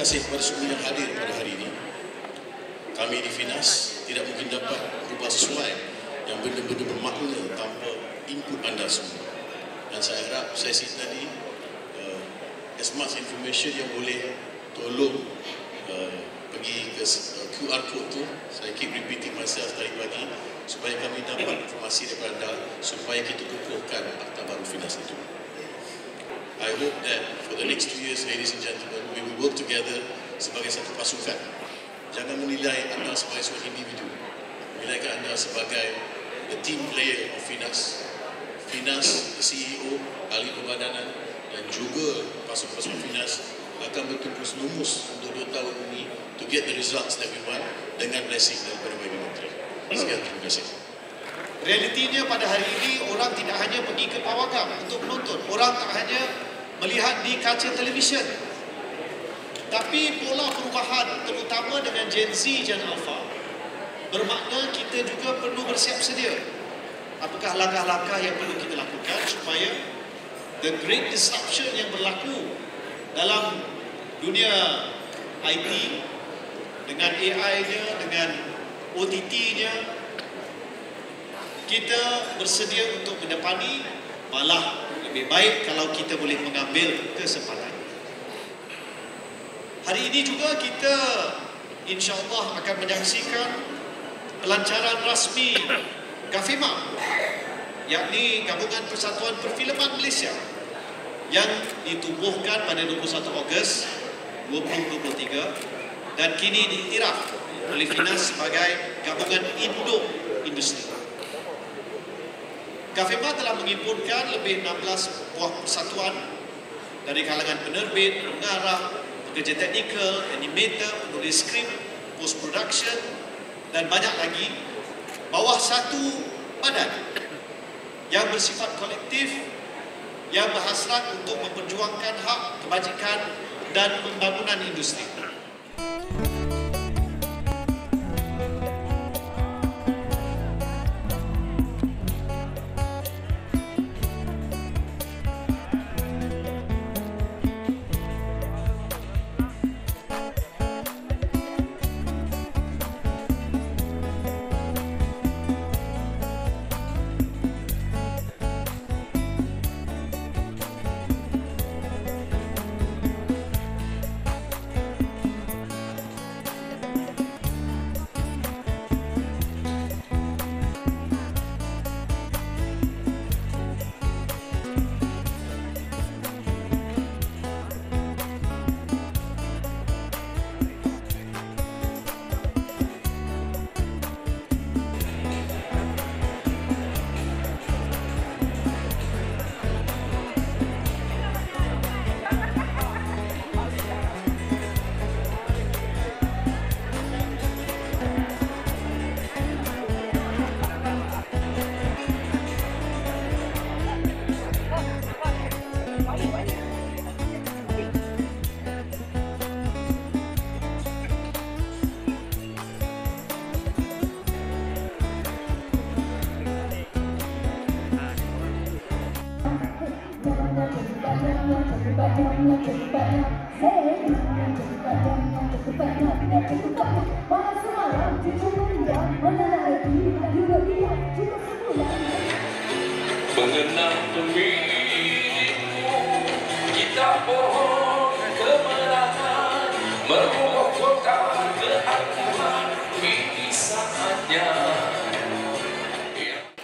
kasih kepada semua yang hadir pada hari ini. Kami di Finas tidak mungkin dapat berubah sesuai yang benda-benda bermakna tanpa input anda semua. Dan saya harap sesi tadi as much information yang boleh tolong pergi ke QR code tu. Saya keep repeating myself tadi pagi supaya kami dapat informasi daripada anda supaya kita kukuhkan Akta Baru Finas itu. I hope that for the next 2 years, ladies and gentlemen, we will work together sebagai satu pasukan. Jangan menilai anda sebagai seorang individu. Menilaikan anda sebagai the team player of Finas. Finas, the CEO, ahli perbadanan dan juga pasukan Finas akan betul-betul lumus untuk 2 tahun ini to get the results that we want dengan blessing daripada Ibu Menteri. Sekian, terima kasih. Realitinya pada hari ini orang tidak hanya pergi ke pawagam untuk menonton. Orang tak hanya melihat di kaca televisyen. Tapi pola perubahan terutama dengan Gen Z, Gen Alpha bermakna kita juga perlu bersiap sedia. Apakah langkah-langkah yang perlu kita lakukan supaya the great disruption yang berlaku dalam dunia IT dengan AI-nya, dengan OTT-nya, kita bersedia untuk mendepani, malah lebih baik kalau kita boleh mengambil kesempatan. Hari ini juga kita insya-Allah akan menyaksikan pelancaran rasmi GAFIMA, yakni Gabungan Persatuan Perfilman Malaysia yang ditubuhkan pada 21 Ogos 2023 dan kini diiktiraf oleh Finas sebagai Gabungan Indo-Industri. GAFIMA telah menghimpunkan lebih 16 buah persatuan dari kalangan penerbit, pengarah, pekerja teknikal, animator, penulis skrip, post production dan banyak lagi bawah satu badan yang bersifat kolektif yang berhasrat untuk memperjuangkan hak, kebajikan dan pembangunan industri. Mengenang pemilu kita pohon kemenangan, merubah kota keakuan ini saatnya.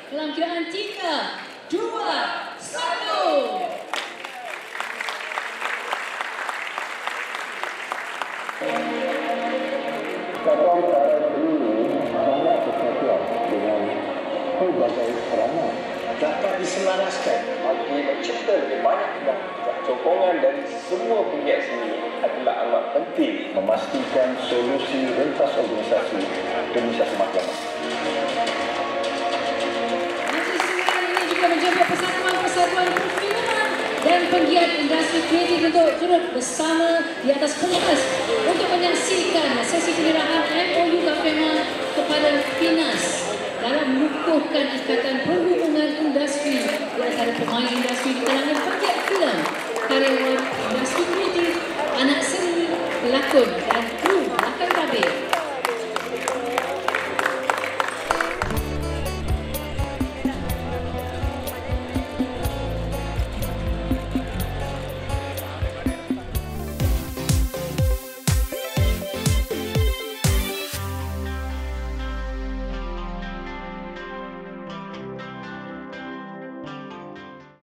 Dalam kiraan 3, 2, 1. Cara ini banyak perhatian dengan pelbagai peranan dapat diselaraskan bagi mencipta lebih banyak sokongan dari semua pihak sini adalah amat penting memastikan solusi rentas organisasi Indonesia Semaklumat. Majlis Sembilan ini juga menjaga persatuan-persatuan perfilman dan penggiat industri kreatif untuk turut bersama di atas pentas untuk menyaksikan sesi penyerahan MOU GAFIMA kepada Finas dalam mengukuhkan ikatan perhubungan industri di antara pemain industri di kalangan penggiat filem, karyawan industri kreatif, anak seni, pelakon Harun dan kru belakang tabir.